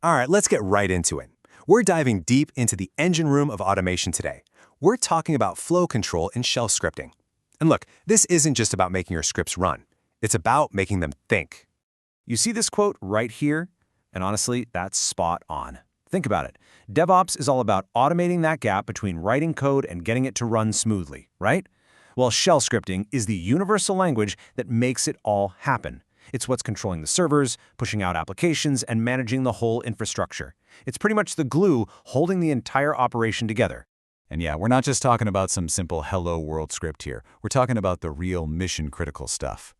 All right, let's get right into it. We're diving deep into the engine room of automation today. We're talking about flow control and shell scripting. And look, this isn't just about making your scripts run. It's about making them think. You see this quote right here? And honestly, that's spot on. Think about it. DevOps is all about automating that gap between writing code and getting it to run smoothly, right? Well, shell scripting is the universal language that makes it all happen. It's what's controlling the servers, pushing out applications, and managing the whole infrastructure. It's pretty much the glue holding the entire operation together. And yeah, we're not just talking about some simple hello world script here. We're talking about the real mission-critical stuff.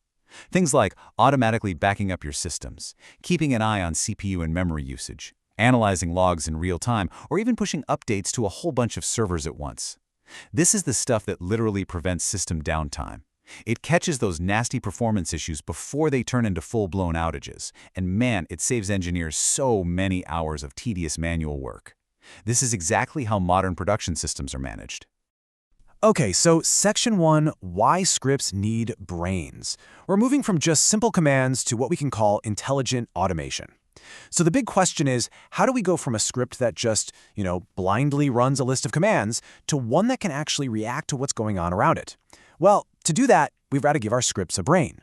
Things like automatically backing up your systems, keeping an eye on CPU and memory usage, analyzing logs in real time, or even pushing updates to a whole bunch of servers at once. This is the stuff that literally prevents system downtime. It catches those nasty performance issues before they turn into full-blown outages. And man, it saves engineers so many hours of tedious manual work. This is exactly how modern production systems are managed. Okay, so Section 1, why scripts need brains. We're moving from just simple commands to what we can call intelligent automation. So the big question is, how do we go from a script that just, blindly runs a list of commands to one that can actually react to what's going on around it? Well, to do that, we've got to give our scripts a brain.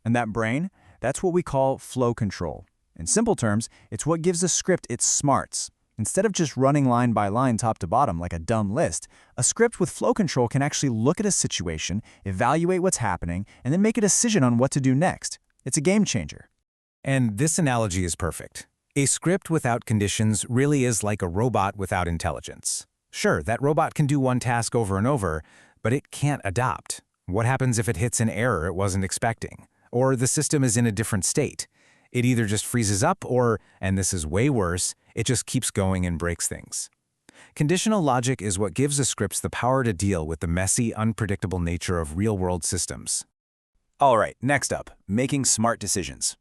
And that brain, that's what we call flow control. In simple terms, it's what gives a script its smarts. Instead of just running line by line top to bottom like a dumb list, a script with flow control can actually look at a situation, evaluate what's happening, and then make a decision on what to do next. It's a game changer. And this analogy is perfect. A script without conditions really is like a robot without intelligence. Sure, that robot can do one task over and over, but it can't adapt. What happens if it hits an error it wasn't expecting? Or the system is in a different state? It either just freezes up or, and this is way worse, it just keeps going and breaks things. Conditional logic is what gives the scripts the power to deal with the messy, unpredictable nature of real-world systems. All right, next up, making smart decisions.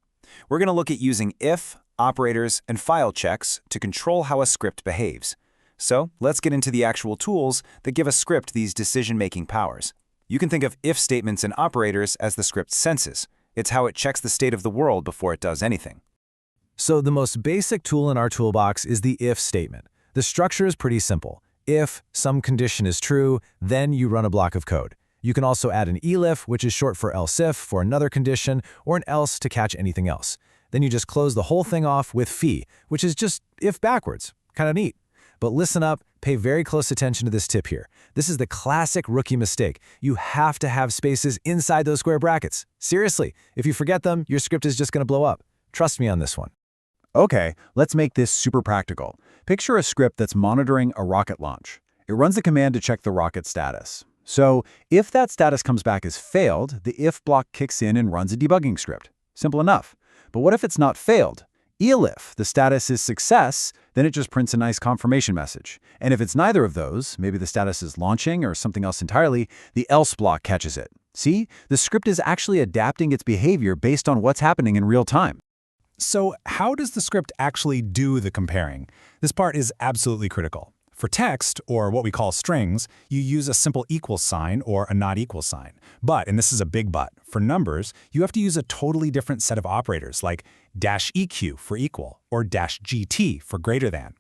We're going to look at using if, operators, and file checks to control how a script behaves. So let's get into the actual tools that give a script these decision-making powers. You can think of if statements and operators as the script's senses. It's how it checks the state of the world before it does anything. So the most basic tool in our toolbox is the if statement. The structure is pretty simple. If some condition is true, then you run a block of code. You can also add an elif, which is short for else if, for another condition, or an else to catch anything else. Then you just close the whole thing off with phi, which is just if backwards. Kind of neat. But listen up, pay very close attention to this tip here. This is the classic rookie mistake. You have to have spaces inside those square brackets. Seriously, if you forget them, your script is just going to blow up. Trust me on this one. Okay, let's make this super practical. Picture a script that's monitoring a rocket launch. It runs a command to check the rocket status. So if that status comes back as failed, the if block kicks in and runs a debugging script. Simple enough. But what if it's not failed? Elif, the status is success, then it just prints a nice confirmation message. And if it's neither of those, maybe the status is launching or something else entirely, the else block catches it. See, the script is actually adapting its behavior based on what's happening in real time. So how does the script actually do the comparing? This part is absolutely critical. For text, or what we call strings, you use a simple equal sign or a not equal sign. But, and this is a big but, for numbers, you have to use a totally different set of operators like -eq for equal or -gt for greater than.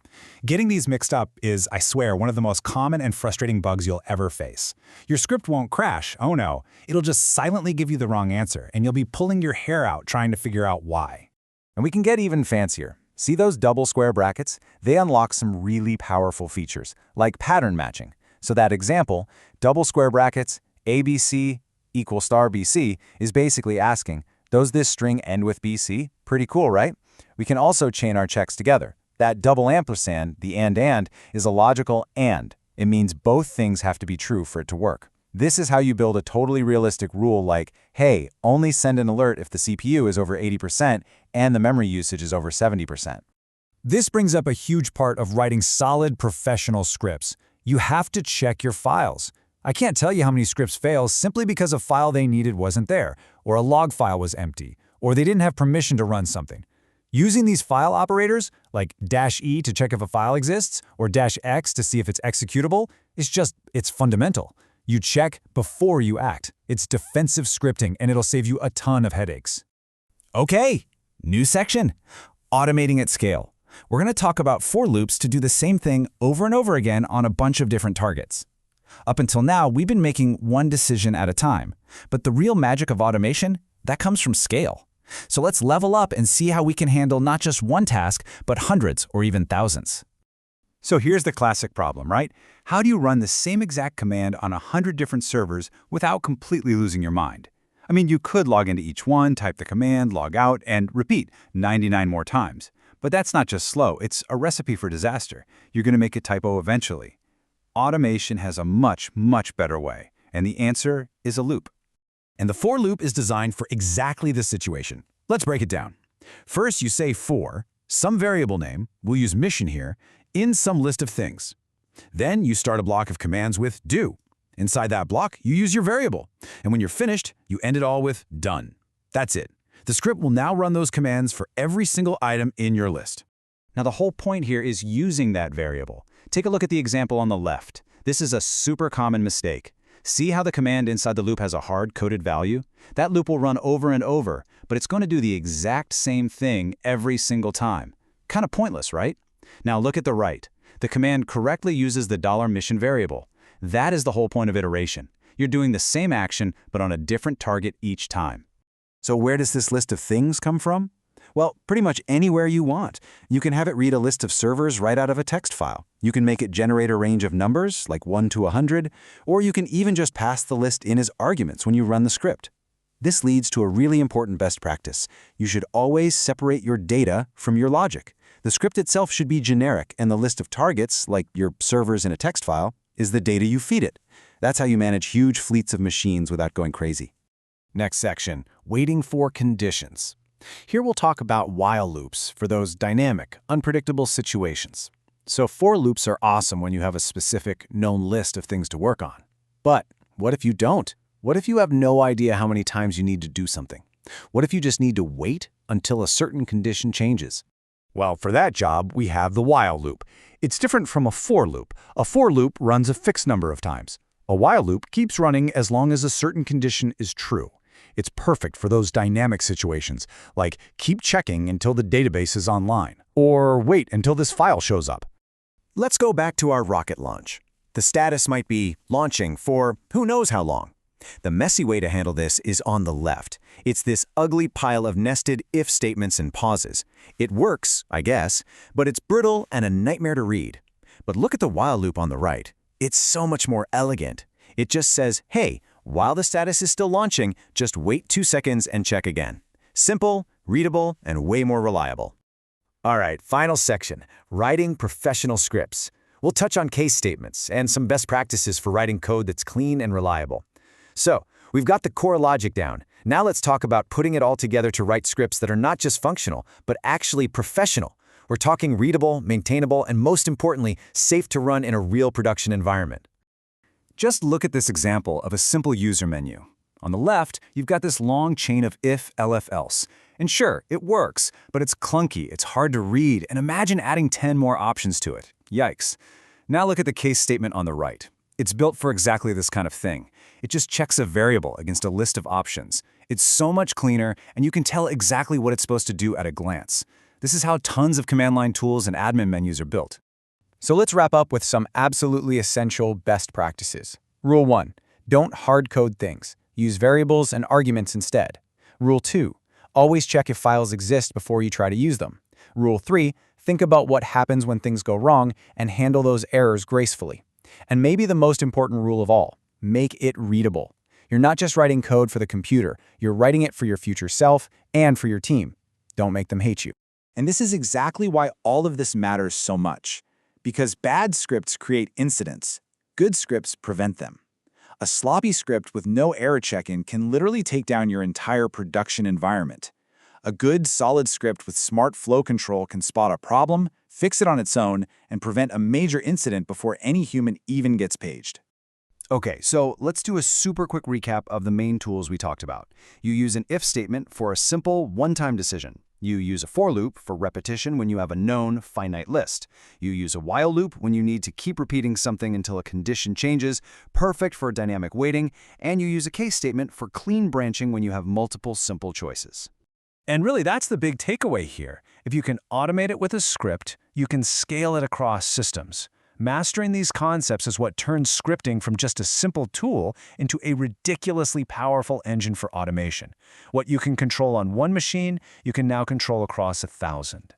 Getting these mixed up is, I swear, one of the most common and frustrating bugs you'll ever face. Your script won't crash, oh no. It'll just silently give you the wrong answer, and you'll be pulling your hair out trying to figure out why. And we can get even fancier. See those double square brackets? They unlock some really powerful features, like pattern matching. So that example, double square brackets, ABC equals star BC, is basically asking, does this string end with BC? Pretty cool, right? We can also chain our checks together. That double ampersand, the and, is a logical and. It means both things have to be true for it to work. This is how you build a totally realistic rule like, hey, only send an alert if the CPU is over 80% and the memory usage is over 70%. This brings up a huge part of writing solid professional scripts. You have to check your files. I can't tell you how many scripts fail simply because a file they needed wasn't there, or a log file was empty, or they didn't have permission to run something. Using these file operators, like -e to check if a file exists, or -x to see if it's executable, it's fundamental. You check before you act. It's defensive scripting, and it'll save you a ton of headaches. Okay, new section. Automating at scale. we're going to talk about for loops to do the same thing over and over again on a bunch of different targets. Up until now, we've been making one decision at a time, but the real magic of automation, that comes from scale. So let's level up and see how we can handle not just one task, but hundreds or even thousands. So here's the classic problem, right? How do you run the same exact command on 100 different servers without completely losing your mind? I mean, you could log into each one, type the command, log out, and repeat 99 more times. But that's not just slow, it's a recipe for disaster. You're going to make a typo eventually. Automation has a much, much better way, and the answer is a loop. And the for loop is designed for exactly this situation. Let's break it down. First, you say for, some variable name, we'll use mission here, in some list of things. Then you start a block of commands with do. Inside that block, you use your variable. And when you're finished, you end it all with done. That's it. The script will now run those commands for every single item in your list. Now the whole point here is using that variable. Take a look at the example on the left. This is a super common mistake. See how the command inside the loop has a hard-coded value? That loop will run over and over, but it's going to do the exact same thing every single time. Kind of pointless, right? Now look at the right. The command correctly uses the $mission variable. That is the whole point of iteration. You're doing the same action, but on a different target each time. So where does this list of things come from? Well, pretty much anywhere you want. You can have it read a list of servers right out of a text file. You can make it generate a range of numbers, like 1 to 100, or you can even just pass the list in as arguments when you run the script. This leads to a really important best practice. You should always separate your data from your logic. The script itself should be generic, and the list of targets, like your servers in a text file, is the data you feed it. That's how you manage huge fleets of machines without going crazy. Next section, waiting for conditions. Here we'll talk about while loops for those dynamic, unpredictable situations. So for loops are awesome when you have a specific, known list of things to work on. But what if you don't? What if you have no idea how many times you need to do something? What if you just need to wait until a certain condition changes? Well, for that job, we have the while loop. It's different from a for loop. A for loop runs a fixed number of times. A while loop keeps running as long as a certain condition is true. It's perfect for those dynamic situations, like keep checking until the database is online, or wait until this file shows up. Let's go back to our rocket launch. The status might be launching for who knows how long. The messy way to handle this is on the left. It's this ugly pile of nested if statements and pauses. It works, I guess, but it's brittle and a nightmare to read. But look at the while loop on the right. It's so much more elegant. It just says, hey, while the status is still launching, just wait 2 seconds and check again. Simple, readable, and way more reliable. All right, final section, writing professional scripts. We'll touch on case statements and some best practices for writing code that's clean and reliable. So, we've got the core logic down. Now let's talk about putting it all together to write scripts that are not just functional, but actually professional. We're talking readable, maintainable, and most importantly, safe to run in a real production environment. Just look at this example of a simple user menu. On the left, you've got this long chain of if, elif, else. And sure, it works, but it's clunky, it's hard to read, and imagine adding 10 more options to it. Yikes. Now look at the case statement on the right. It's built for exactly this kind of thing. It just checks a variable against a list of options. It's so much cleaner, and you can tell exactly what it's supposed to do at a glance. This is how tons of command line tools and admin menus are built. So let's wrap up with some absolutely essential best practices. Rule 1. Don't hard code things. Use variables and arguments instead. Rule 2. Always check if files exist before you try to use them. Rule 3. Think about what happens when things go wrong and handle those errors gracefully. And maybe the most important rule of all, make it readable. You're not just writing code for the computer, you're writing it for your future self and for your team. Don't make them hate you. And this is exactly why all of this matters so much. Because bad scripts create incidents, good scripts prevent them. A sloppy script with no error check-in can literally take down your entire production environment. A good, solid script with smart flow control can spot a problem, fix it on its own, and prevent a major incident before any human even gets paged. Okay, so let's do a super quick recap of the main tools we talked about. You use an if statement for a simple, one-time decision. You use a for loop for repetition when you have a known, finite list. You use a while loop when you need to keep repeating something until a condition changes, perfect for dynamic waiting, and you use a case statement for clean branching when you have multiple simple choices. And really, that's the big takeaway here. If you can automate it with a script, you can scale it across systems. Mastering these concepts is what turns scripting from just a simple tool into a ridiculously powerful engine for automation. What you can control on one machine, you can now control across 1,000.